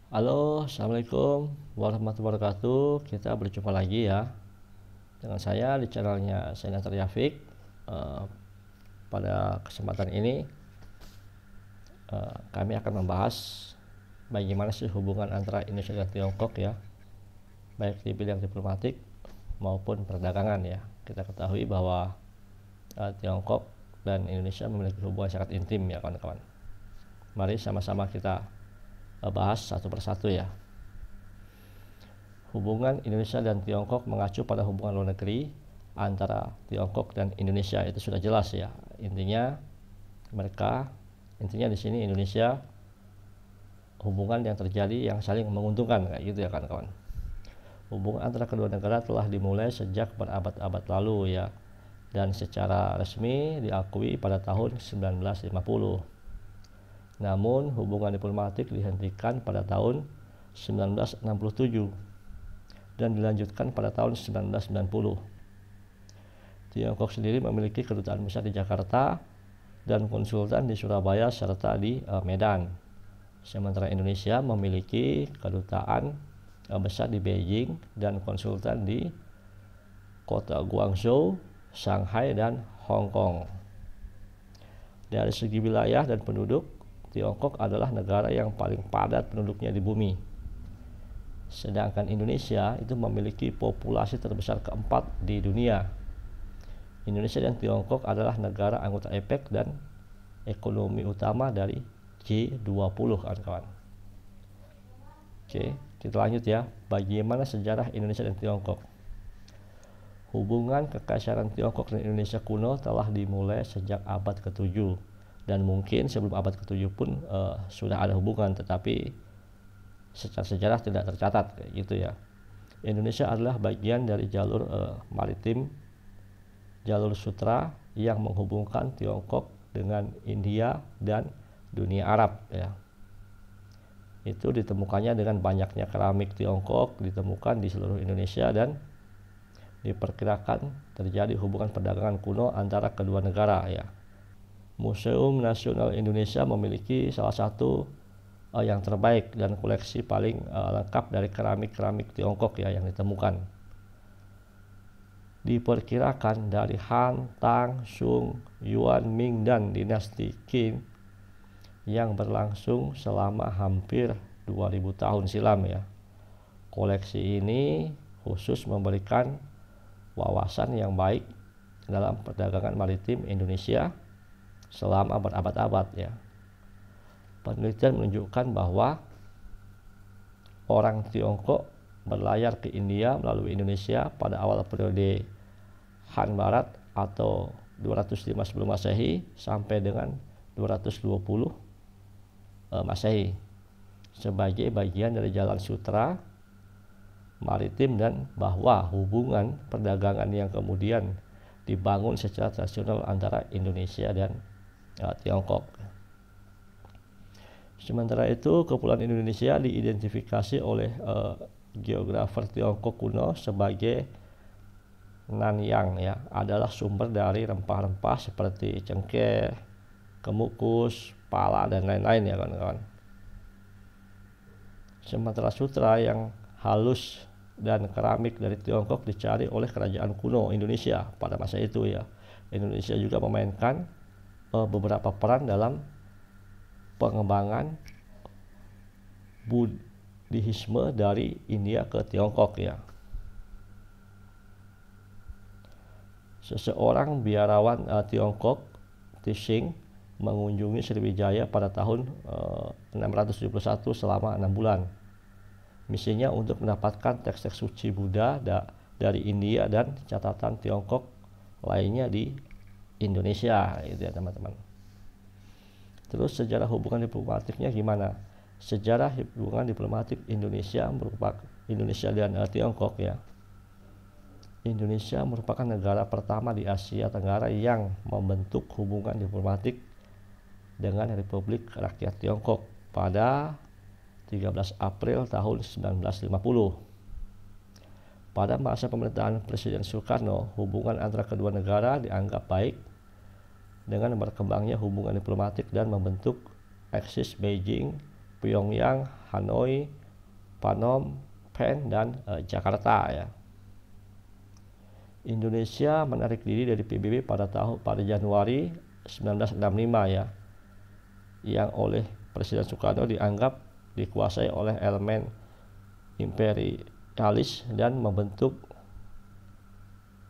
Halo, Assalamualaikum warahmatullahi wabarakatuh. Kita berjumpa lagi ya dengan saya di channelnya Senator Yafik. Pada kesempatan ini kami akan membahas bagaimana sih hubungan antara Indonesia dan Tiongkok ya, baik di bidang diplomatik maupun perdagangan ya. Kita ketahui bahwa Tiongkok dan Indonesia memiliki hubungan sangat intim ya kawan-kawan. Mari sama-sama kita bahas satu persatu ya. Hubungan Indonesia dan Tiongkok mengacu pada hubungan luar negeri antara Tiongkok dan Indonesia, itu sudah jelas ya. Intinya di sini Indonesia hubungan yang terjadi yang saling menguntungkan kayak gitu ya kawan-kawan. Hubungan antara kedua negara telah dimulai sejak berabad-abad lalu ya, dan secara resmi diakui pada tahun 1950. Namun hubungan diplomatik dihentikan pada tahun 1967 dan dilanjutkan pada tahun 1990. Tiongkok sendiri memiliki kedutaan besar di Jakarta dan konsultan di Surabaya serta di Medan. Sementara Indonesia memiliki kedutaan besar di Beijing dan konsultan di kota Guangzhou, Shanghai, dan Hong Kong. Dari segi wilayah dan penduduk, Tiongkok adalah negara yang paling padat penduduknya di bumi. Sedangkan Indonesia itu memiliki populasi terbesar keempat di dunia. Indonesia dan Tiongkok adalah negara anggota APEC dan ekonomi utama dari G20 kawan-kawan. Oke, kita lanjut ya. Bagaimana sejarah Indonesia dan Tiongkok? Hubungan kekaisaran Tiongkok dan Indonesia kuno telah dimulai sejak abad ke-7, dan mungkin sebelum abad ke-7 pun sudah ada hubungan, tetapi secara sejarah tidak tercatat kayak gitu ya. Indonesia adalah bagian dari jalur maritim, jalur sutra yang menghubungkan Tiongkok dengan India dan dunia Arab ya. Itu ditemukannya dengan banyaknya keramik Tiongkok ditemukan di seluruh Indonesia, dan diperkirakan terjadi hubungan perdagangan kuno antara kedua negara ya. Museum Nasional Indonesia memiliki salah satu yang terbaik dan koleksi paling lengkap dari keramik-keramik Tiongkok ya yang ditemukan. Diperkirakan dari Han, Tang, Sung, Yuan, Ming, dan dinasti Qing yang berlangsung selama hampir 2000 tahun silam ya. Koleksi ini khusus memberikan wawasan yang baik dalam perdagangan maritim Indonesia selama berabad-abad ya. Penelitian menunjukkan bahwa orang Tiongkok berlayar ke India melalui Indonesia pada awal periode Han Barat atau 205 sebelum Masehi sampai dengan 220 Masehi sebagai bagian dari jalan sutra maritim, dan bahwa hubungan perdagangan yang kemudian dibangun secara tradisional antara Indonesia dan Tiongkok. Sementara itu, Kepulauan Indonesia diidentifikasi oleh geografer Tiongkok kuno sebagai Nanyang ya, adalah sumber dari rempah-rempah seperti cengkeh, kemukus, pala, dan lain-lain ya kawan-kawan. Sementara sutra yang halus dan keramik dari Tiongkok dicari oleh kerajaan kuno Indonesia pada masa itu ya. Indonesia juga memainkan beberapa peran dalam pengembangan Buddhisme dari India ke Tiongkok ya. Seseorang biarawan Tiongkok, Tixing, mengunjungi Sriwijaya pada tahun 671 selama 6 bulan. Misinya untuk mendapatkan teks-teks suci Buddha dari India dan catatan Tiongkok lainnya di Indonesia itu ya teman-teman. Terus sejarah hubungan diplomatiknya gimana? Sejarah hubungan diplomatik Indonesia dan Tiongkok ya. Indonesia merupakan negara pertama di Asia Tenggara yang membentuk hubungan diplomatik dengan Republik Rakyat Tiongkok pada 13 April tahun 1950. Pada masa pemerintahan Presiden Soekarno, hubungan antara kedua negara dianggap baik dengan berkembangnya hubungan diplomatik dan membentuk eksis Beijing Pyongyang, Hanoi, Phnom Penh, dan Jakarta ya. Indonesia menarik diri dari PBB pada Januari 1965 ya, yang oleh Presiden Soekarno dianggap dikuasai oleh elemen imperialis dan membentuk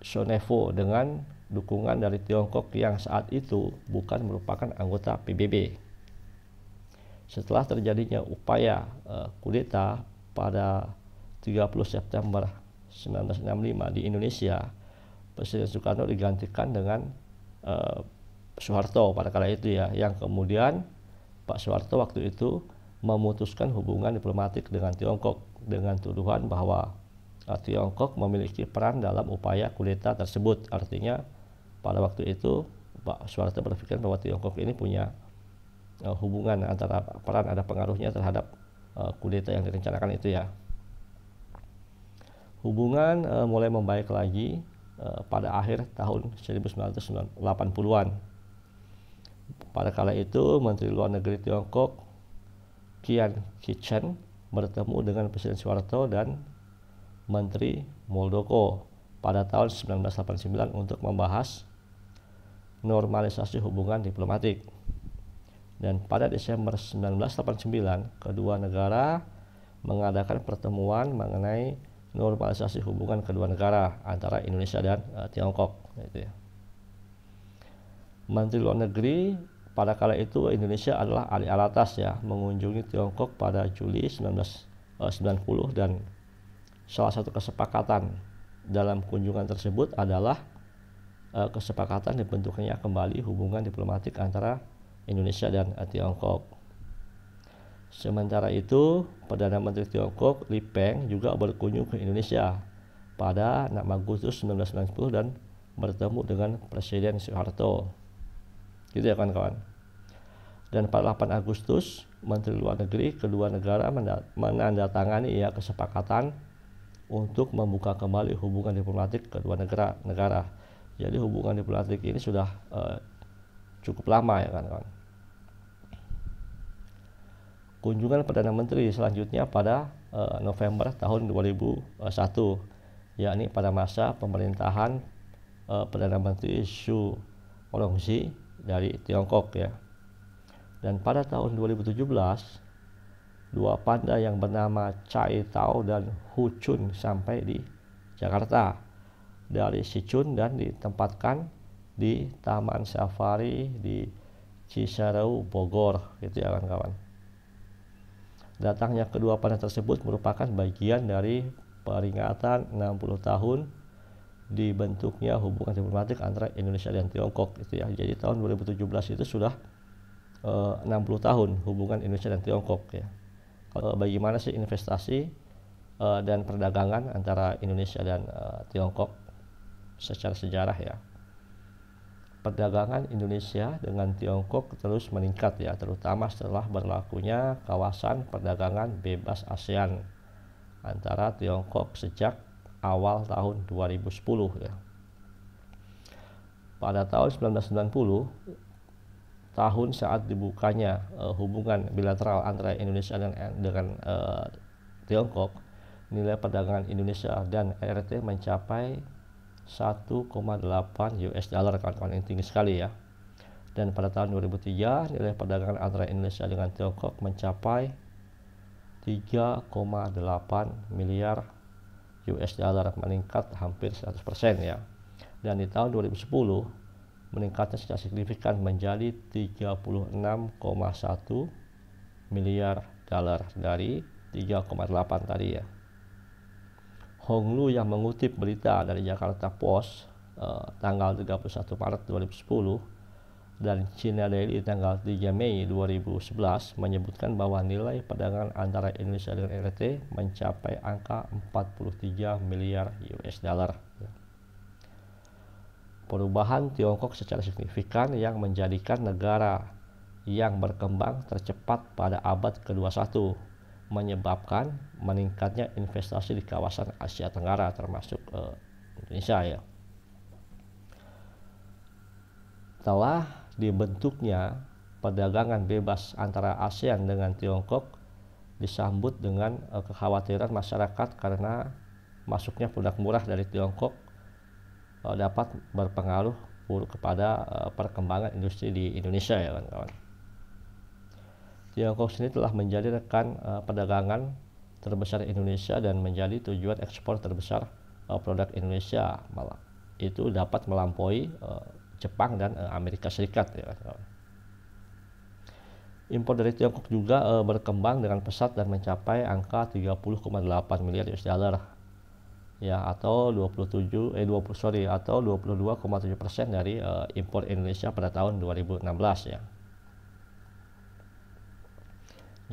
SONEVO dengan dukungan dari Tiongkok yang saat itu bukan merupakan anggota PBB. Setelah terjadinya upaya kudeta pada 30 September 1965 di Indonesia, Presiden Soekarno digantikan dengan Soeharto pada kala itu ya, yang kemudian Pak Soeharto waktu itu memutuskan hubungan diplomatik dengan Tiongkok dengan tuduhan bahwa Tiongkok memiliki peran dalam upaya kudeta tersebut. Artinya pada waktu itu Pak Soeharto berpikir bahwa Tiongkok ini punya hubungan antara peran, ada pengaruhnya terhadap kudeta yang direncanakan itu ya. Hubungan mulai membaik lagi pada akhir tahun 1980-an. Pada kala itu Menteri Luar Negeri Tiongkok Chiang Kai-shek bertemu dengan Presiden Soeharto dan Menteri Muldoko pada tahun 1989 untuk membahas normalisasi hubungan diplomatik. Dan pada Desember 1989 kedua negara mengadakan pertemuan mengenai normalisasi hubungan kedua negara antara Indonesia dan Tiongkok gitu ya. Menteri Luar Negeri pada kala itu Indonesia adalah alih alatas ya mengunjungi Tiongkok pada Juli 1990, dan salah satu kesepakatan dalam kunjungan tersebut adalah kesepakatan dibentuknya kembali hubungan diplomatik antara Indonesia dan Tiongkok. Sementara itu, Perdana Menteri Tiongkok Li Peng juga berkunjung ke Indonesia pada 6 Agustus 1990 dan bertemu dengan Presiden Soeharto. Gitu ya kawan-kawan. Dan pada 8 Agustus Menteri Luar Negeri kedua negara menandatangani ya kesepakatan untuk membuka kembali hubungan diplomatik kedua negara. Jadi hubungan diplomatik ini sudah cukup lama ya kawan-kawan. Kunjungan Perdana Menteri selanjutnya pada November tahun 2001, yakni pada masa pemerintahan Perdana Menteri Zhu Rongji dari Tiongkok ya. Dan pada tahun 2017 dua panda yang bernama Cai Tao dan Hu Chun sampai di Jakarta dari Sichun dan ditempatkan di Taman Safari di Cisarua, Bogor gitu ya kawan-kawan. Datangnya kedua panda tersebut merupakan bagian dari peringatan 60 tahun dibentuknya hubungan diplomatik antara Indonesia dan Tiongkok gitu ya. Jadi tahun 2017 itu sudah 60 tahun hubungan Indonesia dan Tiongkok ya. Bagaimana sih investasi dan perdagangan antara Indonesia dan Tiongkok secara sejarah ya. Perdagangan Indonesia dengan Tiongkok terus meningkat ya, terutama setelah berlakunya kawasan perdagangan bebas ASEAN antara Tiongkok sejak awal tahun 2010 ya. Pada tahun 1990, tahun saat dibukanya hubungan bilateral antara Indonesia dengan Tiongkok, nilai perdagangan Indonesia dan RT mencapai 1,8 US dollar kawan-kawan, yang tinggi sekali ya. Dan pada tahun 2003 nilai perdagangan antara Indonesia dengan Tiongkok mencapai 3,8 miliar US dollar, meningkat hampir 100% ya. Dan di tahun 2010 meningkatnya secara signifikan menjadi 36,1 miliar dolar dari 3,8 tadi ya. Hong Lu yang mengutip berita dari Jakarta Post tanggal 31 Maret 2010 dan China Daily tanggal 3 Mei 2011 menyebutkan bahwa nilai perdagangan antara Indonesia dengan RT mencapai angka 43 miliar US dollar. Perubahan Tiongkok secara signifikan yang menjadikan negara yang berkembang tercepat pada abad ke-21 menyebabkan meningkatnya investasi di kawasan Asia Tenggara termasuk Indonesia ya. Telah dibentuknya perdagangan bebas antara ASEAN dengan Tiongkok disambut dengan kekhawatiran masyarakat karena masuknya produk murah dari Tiongkok dapat berpengaruh buruk kepada perkembangan industri di Indonesia ya kawan-kawan. Tiongkok sendiri telah menjadi rekan perdagangan terbesar Indonesia dan menjadi tujuan ekspor terbesar produk Indonesia, malah itu dapat melampaui Jepang dan Amerika Serikat ya kawan. Impor dari Tiongkok juga berkembang dengan pesat dan mencapai angka 30,8 miliar US dollar ya, atau 22,7% dari impor Indonesia pada tahun 2016 ya.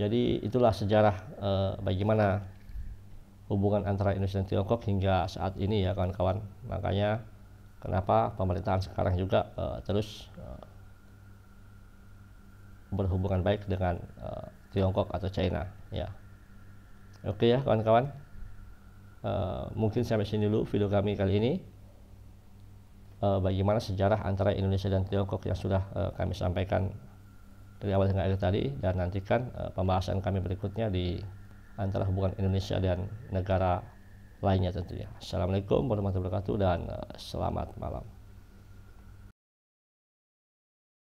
Jadi itulah sejarah bagaimana hubungan antara Indonesia dan Tiongkok hingga saat ini ya kawan-kawan. Makanya kenapa pemerintahan sekarang juga terus berhubungan baik dengan Tiongkok atau China ya. Oke ya kawan-kawan, mungkin sampai sini dulu video kami kali ini. Bagaimana sejarah antara Indonesia dan Tiongkok yang sudah kami sampaikan dari awal hingga akhir tadi, dan nantikan pembahasan kami berikutnya di antara hubungan Indonesia dan negara lainnya tentunya. Assalamualaikum warahmatullahi wabarakatuh dan selamat malam.